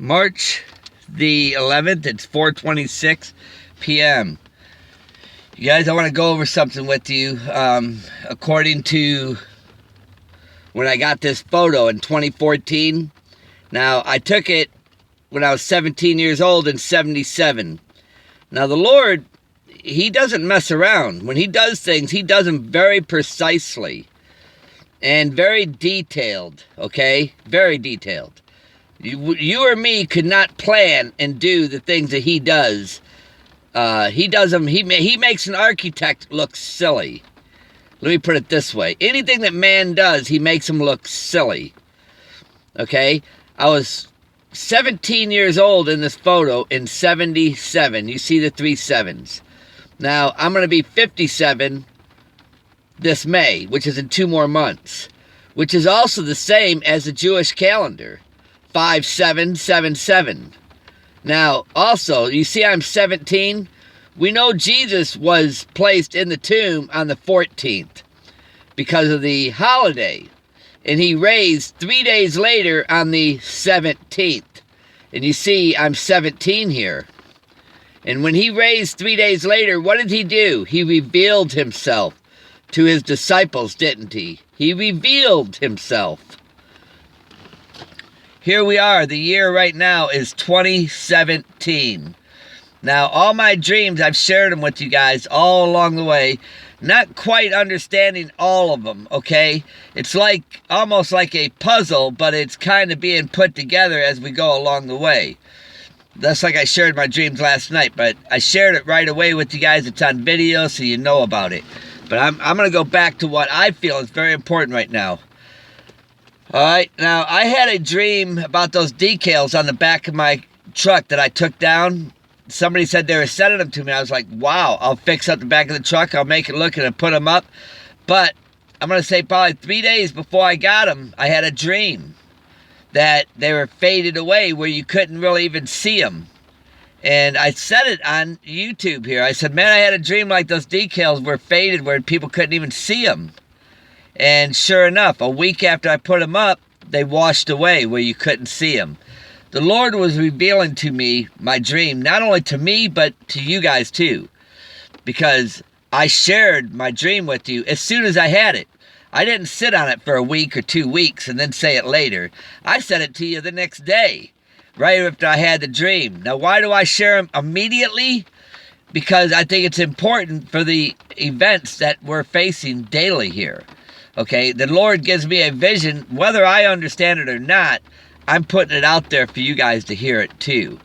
March the 11th, it's 4:26 p.m. You guys, I want to go over something with you. According to when I got this photo in 2014, now I took it when I was 17 years old in 77. Now the Lord, He doesn't mess around. When He does things, He does them very precisely and very detailed, okay? Very detailed. You or me could not plan and do the things that He does. He does them. He makes an architect look silly. Let me put it this way: anything that man does, He makes them look silly. Okay, I was 17 years old in this photo in 77. You see the 3 sevens. Now I'm going to be 57 this May, which is in 2 more months, which is also the same as the Jewish calendar. 5777. Now, also, you see I'm 17. We know Jesus was placed in the tomb on the 14th because of the holiday. And He raised 3 days later on the 17th. And you see I'm 17 here. And when He raised 3 days later, what did He do? He revealed Himself to His disciples, didn't He? He revealed Himself. Here we are. The year right now is 2017. Now, all my dreams, I've shared them with you guys all along the way. Not quite understanding all of them, okay? It's like, almost like a puzzle, but it's kind of being put together as we go along the way. That's like I shared my dreams last night, but I shared it right away with you guys. It's on video, so you know about it. But I'm going to go back to what I feel is very important right now. All right, now I had a dream about those decals on the back of my truck that I took down. Somebody said they were sending them to me. I was like, wow, I'll fix up the back of the truck. I'll make it look and put them up. But I'm going to say probably 3 days before I got them, I had a dream that they were faded away where you couldn't really even see them. And I said it on YouTube here. I said, man, I had a dream like those decals were faded where people couldn't even see them. And sure enough, a week after I put them up, they washed away where you couldn't see them. The Lord was revealing to me my dream, not only to me, but to you guys too. Because I shared my dream with you as soon as I had it. I didn't sit on it for a week or 2 weeks and then say it later. I said it to you the next day, right after I had the dream. Now, why do I share them immediately? Because I think it's important for the events that we're facing daily here. Okay, the Lord gives me a vision, whether I understand it or not, I'm putting it out there for you guys to hear it too.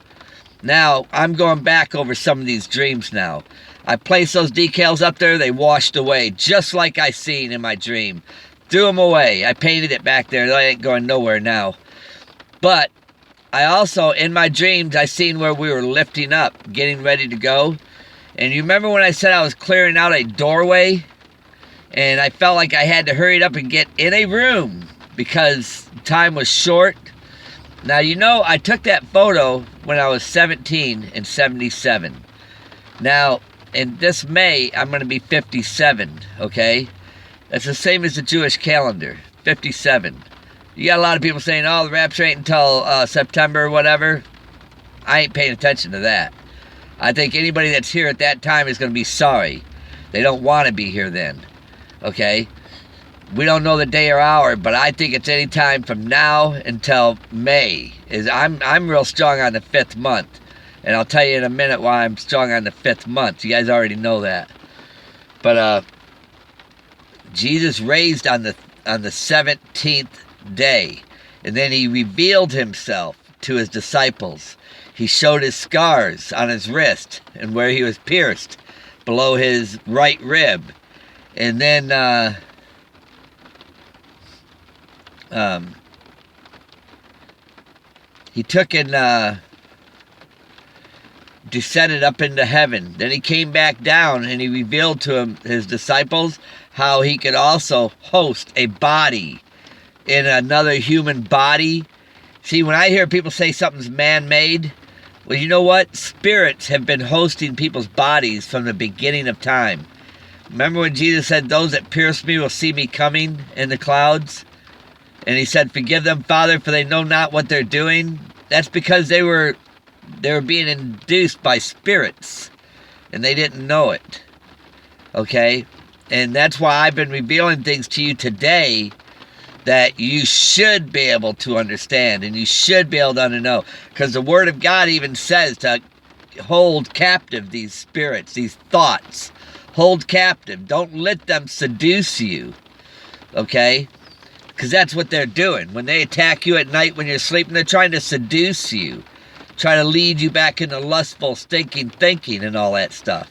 Now, I'm going back over some of these dreams now. I placed those decals up there, they washed away, just like I seen in my dream. Threw them away. I painted it back there, they ain't going nowhere now. But, I also, in my dreams, I seen where we were lifting up, getting ready to go. And you remember when I said I was clearing out a doorway? And I felt like I had to hurry up and get in a room because time was short. Now, you know, I took that photo when I was 17 and 77. Now, in this May, I'm going to be 57, okay? That's the same as the Jewish calendar, 57. You got a lot of people saying, oh, the rapture ain't until September or whatever. I ain't paying attention to that. I think anybody that's here at that time is going to be sorry. They don't want to be here then. Okay, we don't know the day or hour, but I think it's any time from now until May. I'm real strong on the 5th month, and I'll tell you in a minute why I'm strong on the 5th month. You guys already know that. But Jesus raised on the 17th day, and then He revealed Himself to His disciples. He showed His scars on His wrist and where He was pierced below His right rib. And then, He took and descended up into heaven. Then He came back down and He revealed to His disciples how He could also host a body in another human body. See, when I hear people say something's man-made, well, you know what? Spirits have been hosting people's bodies from the beginning of time. Remember when Jesus said, those that pierce me will see me coming in the clouds? And He said, forgive them, Father, for they know not what they're doing. that's because they were being induced by spirits, and they didn't know it. Okay? And that's why I've been revealing things to you today that you should be able to understand, and you should be able to know. Because the Word of God even says to hold captive these spirits, these thoughts. Hold captive. Don't let them seduce you. Okay? Because that's what they're doing. When they attack you at night when you're sleeping, they're trying to seduce you. Try to lead you back into lustful, stinking thinking and all that stuff.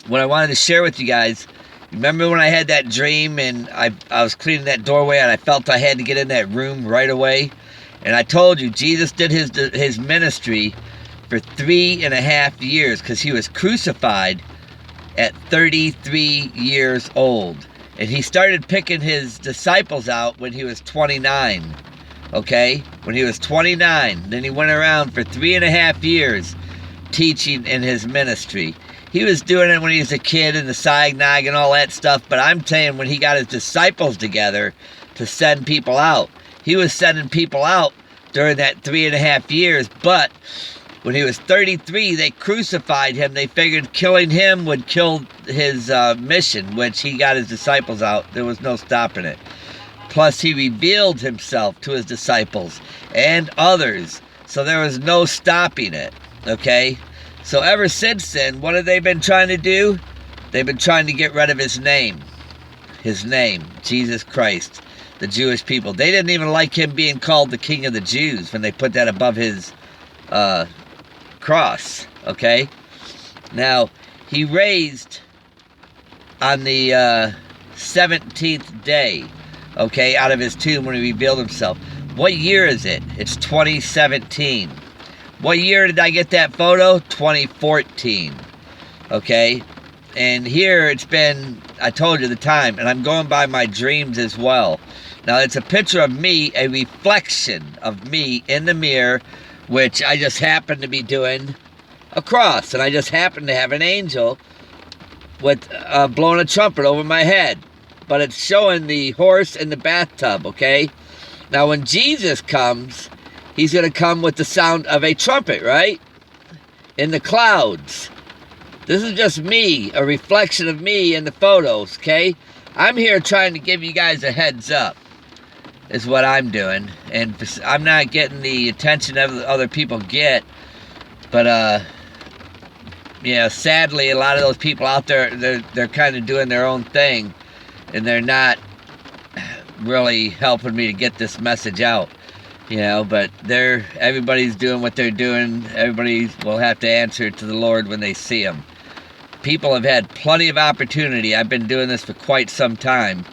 What I wanted to share with you guys, remember when I had that dream and I was cleaning that doorway and I felt I had to get in that room right away? And I told you, Jesus did his ministry for 3.5 years because he was crucified at 33 years old. And he started picking his disciples out when he was 29. Okay? When he was 29. Then he went around for 3.5 years teaching in his ministry. He was doing it when he was a kid in the synagogue and all that stuff, but I'm saying when he got his disciples together to send people out, he was sending people out during that 3.5 years, but when he was 33, they crucified him. They figured killing him would kill his mission, which he got his disciples out. There was no stopping it. Plus, he revealed himself to his disciples and others, so there was no stopping it, okay? So ever since then, what have they been trying to do? They've been trying to get rid of his name. His name, Jesus Christ, the Jewish people. They didn't even like him being called the King of the Jews when they put that above his cross, okay? Now, he raised on the 17th day, okay, out of his tomb when he revealed himself. What year is it? It's 2017. What year did I get that photo? 2014. Okay? And here it's been, I told you the time, and I'm going by my dreams as well. Now it's a picture of me, a reflection of me in the mirror, which I just happened to be doing a cross. And I just happened to have an angel with blowing a trumpet over my head. But it's showing the horse in the bathtub, okay? Now when Jesus comes, he's going to come with the sound of a trumpet, right? In the clouds. This is just me, a reflection of me in the photos, okay? I'm here trying to give you guys a heads up, is what I'm doing. And I'm not getting the attention that other people get. But, yeah, sadly, a lot of those people out there, they're kind of doing their own thing. And they're not really helping me to get this message out. You know, but everybody's doing what they're doing. Everybody will have to answer to the Lord when they see him. People have had plenty of opportunity. I've been doing this for quite some time.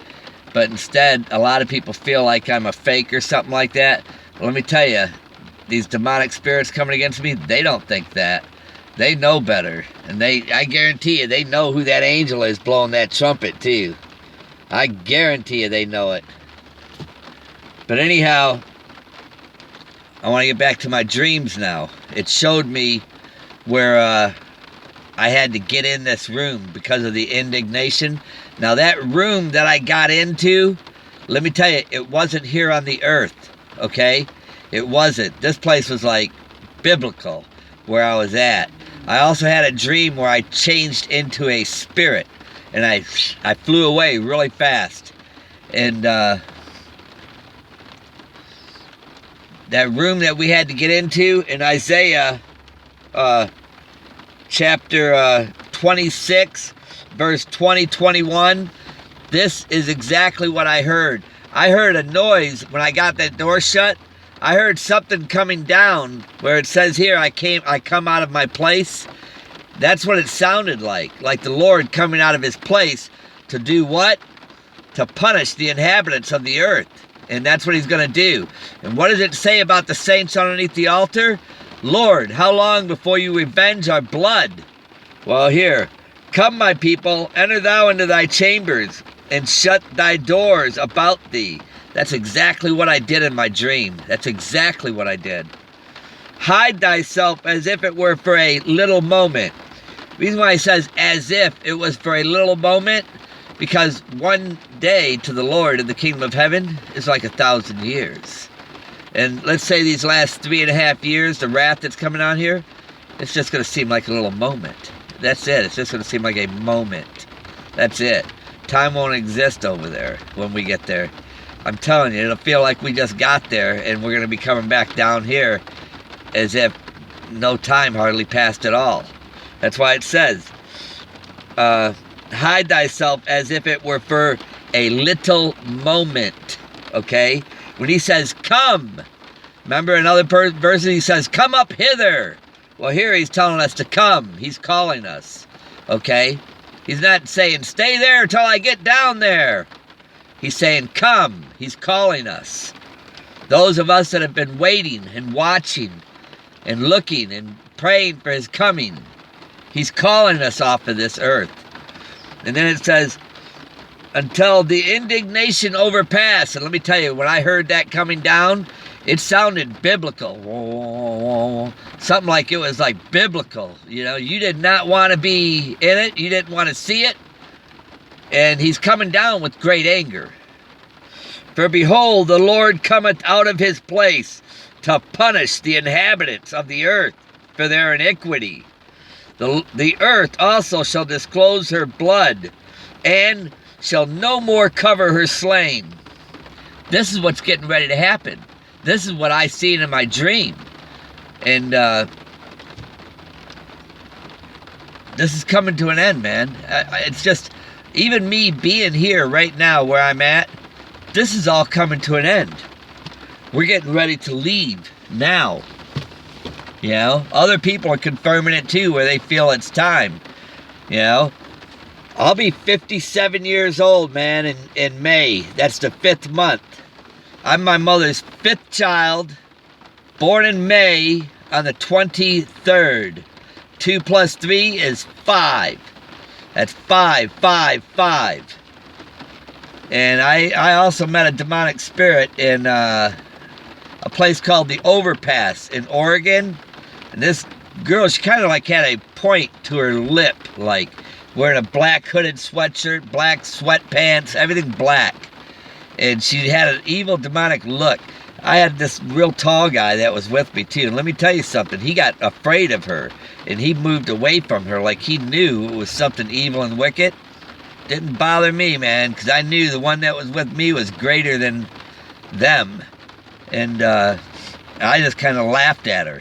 But instead, a lot of people feel like I'm a fake or something like that. Well, let me tell you, these demonic spirits coming against me, they don't think that. They know better. And I guarantee you, they know who that angel is blowing that trumpet too. I guarantee you they know it. But anyhow, I want to get back to my dreams now. It showed me where I had to get in this room because of the indignation. Now that room that I got into, let me tell you, it wasn't here on the earth, okay? It wasn't. This place was like biblical where I was at. I also had a dream where I changed into a spirit and I flew away really fast. And that room that we had to get into in Isaiah chapter 26, verse 20-21, this is exactly what I heard. I heard a noise when I got that door shut. I heard something coming down where it says here, I come out of my place. That's what it sounded like the Lord coming out of his place to do what? To punish the inhabitants of the earth. And that's what he's going to do. And what does it say about the saints underneath the altar? Lord, how long before you revenge our blood? Well, here, come, my people, enter thou into thy chambers, and shut thy doors about thee. That's exactly what I did in my dream. That's exactly what I did. Hide thyself as if it were for a little moment. The reason why it says as if it was for a little moment Because one day to the Lord in the kingdom of heaven is like 1,000 years. And let's say these last 3.5 years, the wrath that's coming on here, it's just going to seem like a little moment. That's it. It's just going to seem like a moment. That's it. Time won't exist over there when we get there. I'm telling you, it'll feel like we just got there and we're going to be coming back down here as if no time hardly passed at all. That's why it says, hide thyself as if it were for a little moment. Okay? When he says, come. Remember another verse he says, come up hither. Well, here he's telling us to come. He's calling us. Okay? He's not saying, stay there till I get down there. He's saying, come. He's calling us. Those of us that have been waiting and watching and looking and praying for his coming, he's calling us off of this earth. And then it says, until the indignation overpass. And let me tell you, when I heard that coming down, it sounded biblical. Something like it was like biblical. You know, you did not want to be in it. You didn't want to see it. And he's coming down with great anger. For behold, the Lord cometh out of his place to punish the inhabitants of the earth for their iniquity. The earth also shall disclose her blood, and shall no more cover her slain. This is what's getting ready to happen. This is what I seen in my dream. And this is coming to an end, man. It's just, even me being here right now where I'm at, this is all coming to an end. We're getting ready to leave now. You know, other people are confirming it too, where they feel it's time. You know, I'll be 57 years old, man, in May. That's the 5th month. I'm my mother's 5th child, born in May on the 23rd. 2 plus 3 is 5. That's 5, 5, 5. And I also met a demonic spirit in a place called the Overpass in Oregon. And this girl, she kind of like had a point to her lip, like wearing a black hooded sweatshirt, black sweatpants, everything black. And she had an evil demonic look. I had this real tall guy that was with me too. And let me tell you something, he got afraid of her. And he moved away from her like he knew it was something evil and wicked. Didn't bother me, man, because I knew the one that was with me was greater than them. And I just kind of laughed at her.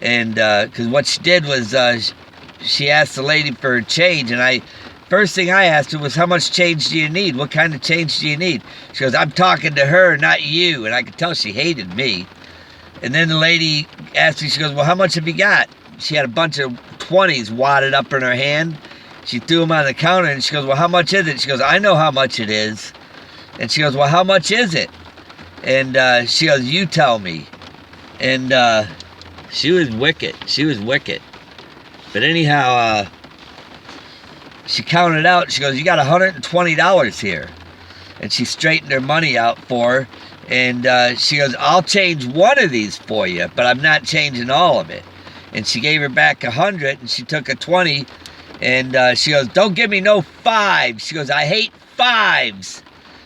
And because what she did was she asked the lady for change. And first thing I asked her was, how much change do you need? What kind of change do you need? She goes, I'm talking to her, not you. And I could tell she hated me. And then the lady asked me, she goes, well, how much have you got? She had a bunch of 20s wadded up in her hand. She threw them on the counter and she goes, well, how much is it? She goes, I know how much it is. And she goes, well, how much is it? And she goes, you tell me. And she was wicked. She was wicked. But anyhow, she counted out. She goes, you got $120 here. And she straightened her money out for her. And she goes, I'll change one of these for you, but I'm not changing all of it. And she gave her back 100, and she took a 20. And she goes, don't give me no 5. She goes, I hate 5s.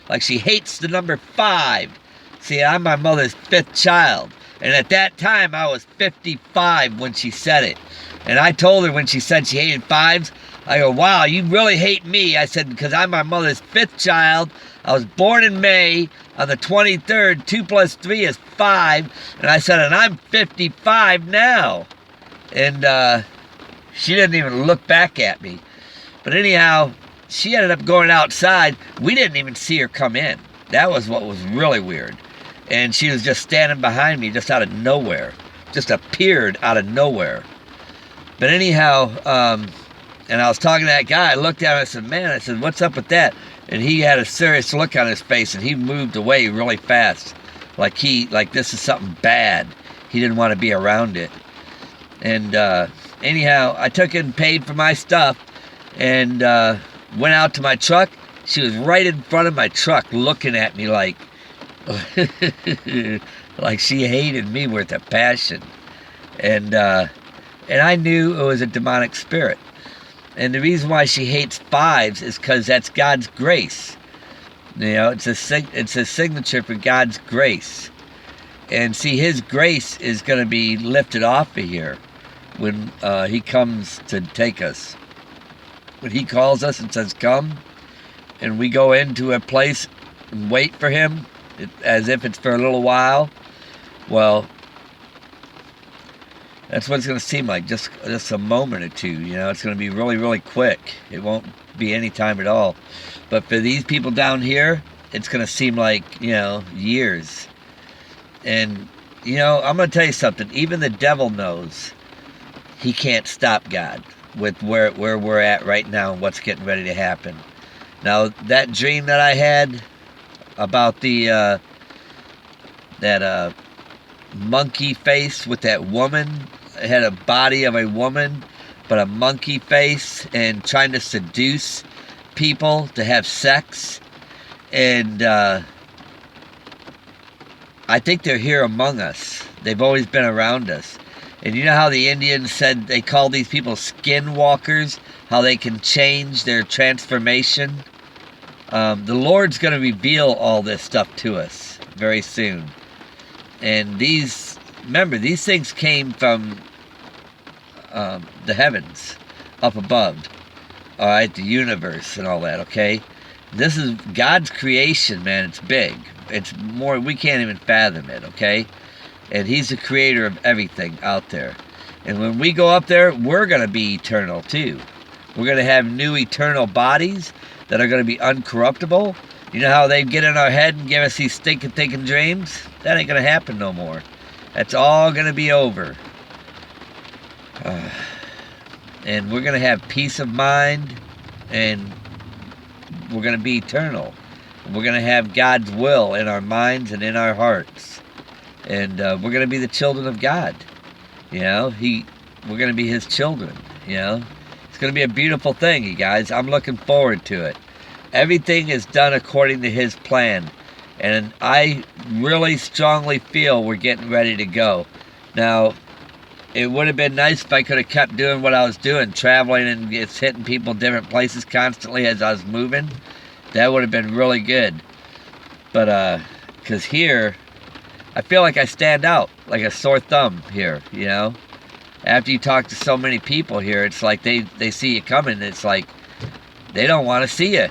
Like she hates the number 5. See, I'm my mother's 5th child. And at that time, I was 55 when she said it. And I told her when she said she hated 5s, I go, wow, you really hate me. I said, because I'm my mother's 5th child. I was born in May on the 23rd. 2 plus 3 is 5. And I said, and I'm 55 now. And she didn't even look back at me. But anyhow, she ended up going outside. We didn't even see her come in. That was what was really weird. And she was just standing behind me just out of nowhere. Just appeared out of nowhere. But anyhow, and I was talking to that guy. I looked at him, I said, man, I said, what's up with that? And he had a serious look on his face, and he moved away really fast. Like this is something bad. He didn't want to be around it. And anyhow, I took it and paid for my stuff and went out to my truck. She was right in front of my truck looking at me like like she hated me with a passion. And I knew it was a demonic spirit. And the reason why she hates 5s is because that's God's grace. You know, it's a signature for God's grace. And see, His grace is going to be lifted off of here when He comes to take us. When He calls us and says, come, and we go into a place and wait for Him, as if it's for a little while, well, that's what it's going to seem like, just a moment or two. You know, it's going to be really, really quick. It won't be any time at all. But for these people down here, it's going to seem like, you know, years. And, you know, I'm going to tell you something. Even the devil knows he can't stop God with where we're at right now and what's getting ready to happen. Now, that dream that I had about the that monkey face with that woman, it had a body of a woman, but a monkey face, and trying to seduce people to have sex. And I think they're here among us. They've always been around us. And you know how the Indians said they call these people skinwalkers, how they can change their transformation? The Lord's going to reveal all this stuff to us very soon. And remember, these things came from the heavens up above. All right, the universe and all that, okay? This is God's creation, man. It's big. It's more, we can't even fathom it, okay? And He's the creator of everything out there. And when we go up there, we're going to be eternal too. We're going to have new eternal bodies that are going to be uncorruptible. You know how they get in our head and give us these thinking dreams? That ain't going to happen no more. That's all going to be over. And we're going to have peace of mind, and we're going to be eternal. We're going to have God's will in our minds and in our hearts. And we're going to be the children of God. You know, we're going to be His children, you know. It's going to be a beautiful thing, you guys. I'm looking forward to it. Everything is done according to His plan. And I really strongly feel we're getting ready to go. Now, it would have been nice if I could have kept doing what I was doing, traveling and just hitting people different places constantly as I was moving. That would have been really good. But, because here, I feel like I stand out like a sore thumb here, you know. After you talk to so many people here, it's like they see you coming. It's like they don't want to see you.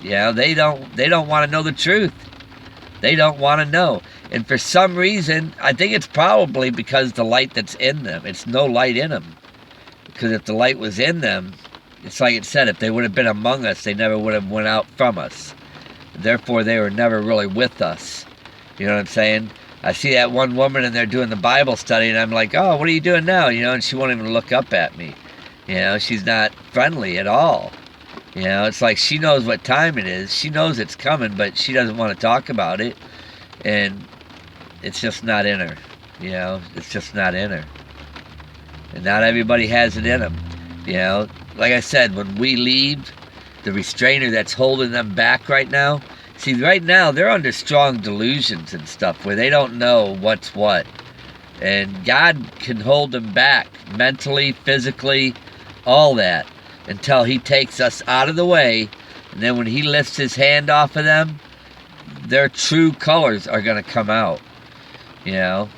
You know, they don't want to know the truth. They don't want to know. And for some reason, I think it's probably because the light that's in them. It's no light in them. Because if the light was in them, it's like it said, if they would have been among us, they never would have went out from us. Therefore, they were never really with us. You know what I'm saying? I see that one woman and they're doing the Bible study, and I'm like, oh, what are you doing now? You know, and she won't even look up at me. You know, she's not friendly at all. You know, it's like she knows what time it is. She knows it's coming, but she doesn't want to talk about it. And it's just not in her. You know, it's just not in her. And not everybody has it in them. You know, like I said, when we leave, the restrainer that's holding them back right now, see, right now, they're under strong delusions and stuff where they don't know what's what. And God can hold them back mentally, physically, all that, until He takes us out of the way. And then when He lifts His hand off of them, their true colors are going to come out. You know,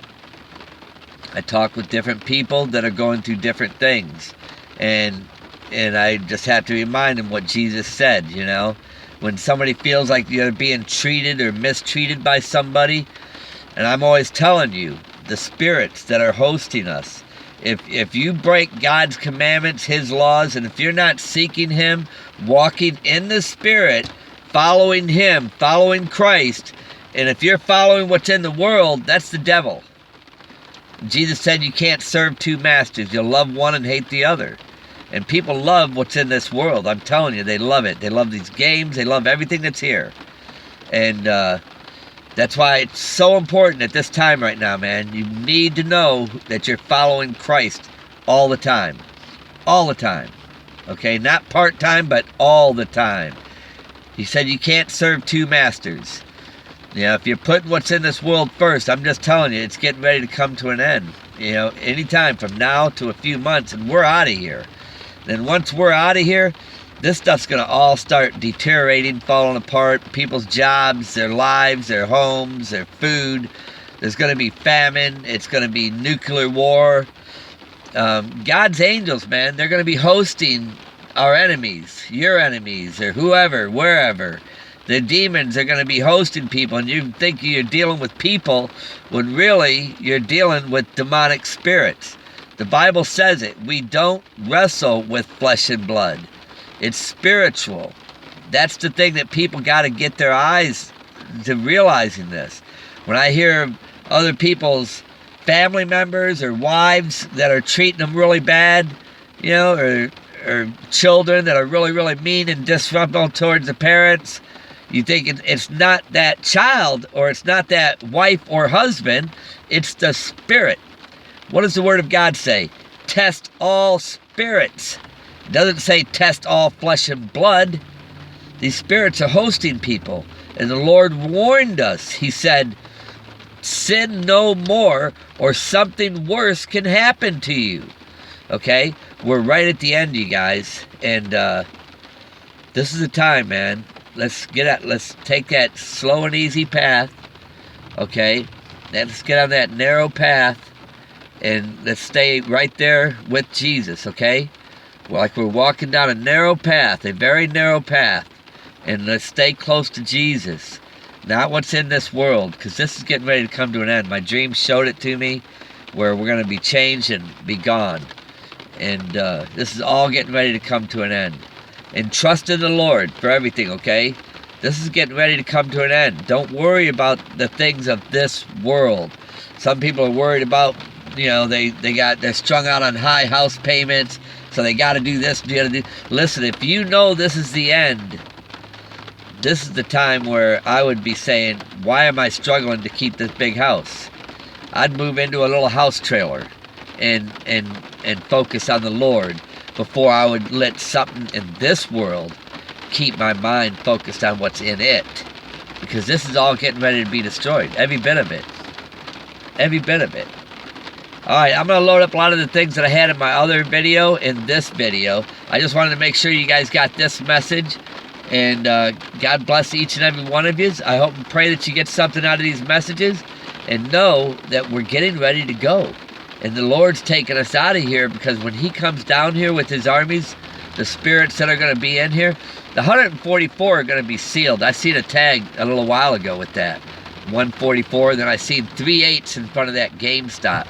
I talk with different people that are going through different things. And I just have to remind them what Jesus said, you know. When somebody feels like they're being treated or mistreated by somebody, and I'm always telling you, the spirits that are hosting us, if you break God's commandments, His laws, and if you're not seeking Him, walking in the Spirit, following Him, following Christ, and if you're following what's in the world, that's the devil. Jesus said you can't serve two masters. You'll love one and hate the other. And people love what's in this world. I'm telling you, they love it. They love these games. They love everything that's here. And that's why it's so important at this time right now, man. You need to know that you're following Christ all the time. All the time. Okay? Not part-time, but all the time. He said you can't serve two masters. You know, if you're putting what's in this world first, I'm just telling you, it's getting ready to come to an end. You know, anytime from now to a few months, and we're out of here. Then once we're out of here, this stuff's going to all start deteriorating, falling apart. People's jobs, their lives, their homes, their food. There's going to be famine. It's going to be nuclear war. God's angels, man, they're going to be hosting our enemies, your enemies, or whoever, wherever. The demons are going to be hosting people, and you think you're dealing with people when really you're dealing with demonic spirits. The Bible says it. We don't wrestle with flesh and blood. It's spiritual. That's the thing that people got to get their eyes to realizing this. When I hear other people's family members or wives that are treating them really bad, you know, or children that are really, really mean and disruptive towards the parents, you think it's not that child or it's not that wife or husband, it's the spirit. What does the Word of God say? Test all spirits. It doesn't say test all flesh and blood. These spirits are hosting people. And the Lord warned us. He said, sin no more or something worse can happen to you. Okay? We're right at the end, you guys. And this is the time, man. Let's take that slow and easy path. Okay? Let's get on that narrow path. And let's stay right there with Jesus, okay? Like we're walking down a narrow path, a very narrow path. And let's stay close to Jesus. Not what's in this world, because this is getting ready to come to an end. My dream showed it to me, where we're going to be changed and be gone. And this is all getting ready to come to an end. And trust in the Lord for everything, okay? This is getting ready to come to an end. Don't worry about the things of this world. Some people are worried about, you know, they're strung out on high house payments, so they got to do this. Listen, if you know this is the end, this is the time where I would be saying, why am I struggling to keep this big house? I'd move into a little house trailer and focus on the Lord before I would let something in this world keep my mind focused on what's in it. Because this is all getting ready to be destroyed. Every bit of it. Every bit of it. Alright, I'm going to load up a lot of the things that I had in my other video in this video. I just wanted to make sure you guys got this message. And God bless each and every one of you. I hope and pray that you get something out of these messages. And know that we're getting ready to go. And the Lord's taking us out of here, because when He comes down here with His armies, the spirits that are going to be in here, the 144 are going to be sealed. I seen a tag a little while ago with that. 144, then I seen 3 8s in front of that GameStop,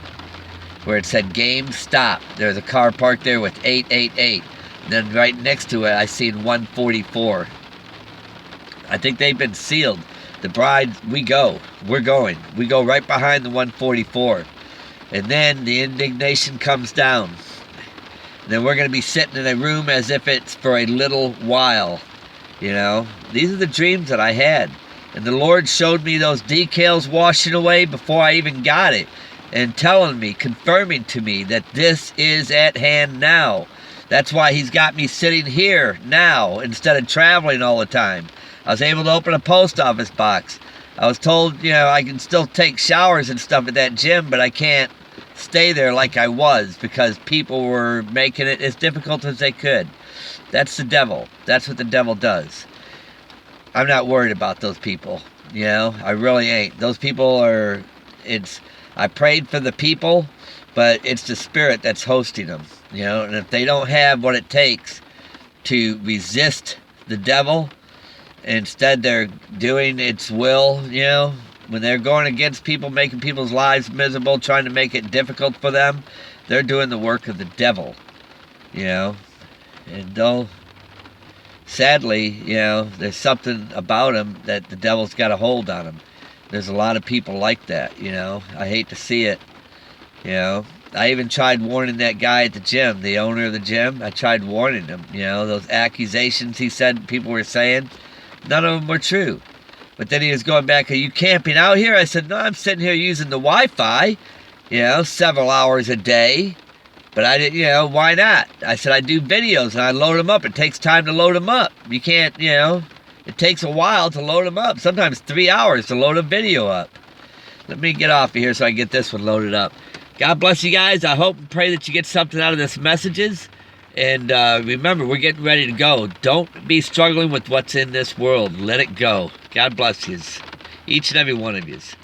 where it said GameStop. There's a car parked there with 888. And then right next to it, I seen 144. I think they've been sealed. The bride, we're going. We go right behind the 144. And then the indignation comes down. And then we're going to be sitting in a room as if it's for a little while. You know, these are the dreams that I had. And the Lord showed me those decals washing away before I even got it. And telling me, confirming to me that this is at hand now. That's why He's got me sitting here now instead of traveling all the time. I was able to open a post office box. I was told, you know, I can still take showers and stuff at that gym, but I can't stay there like I was because people were making it as difficult as they could. That's the devil. That's what the devil does. I'm not worried about those people, you know. I really ain't. Those people are, I prayed for the people, but it's the spirit that's hosting them, you know. And if they don't have what it takes to resist the devil, instead they're doing its will, you know. When they're going against people, making people's lives miserable, trying to make it difficult for them, they're doing the work of the devil, you know. And though, sadly, you know, there's something about them that the devil's got a hold on them. There's a lot of people like that, you know. I hate to see it, you know. I even tried warning that guy at the gym, the owner of the gym. I tried warning him, you know. Those accusations he said people were saying, none of them were true. But then he was going back, are you camping out here? I said, no, I'm sitting here using the Wi-Fi, you know, several hours a day. But I didn't, you know, why not? I said, I do videos and I load them up. It takes time to load them up. You can't, you know, it takes a while to load them up. Sometimes 3 hours to load a video up. Let me get off of here so I can get this one loaded up. God bless you guys. I hope and pray that you get something out of this messages. And remember, we're getting ready to go. Don't be struggling with what's in this world. Let it go. God bless yous. Each and every one of yous.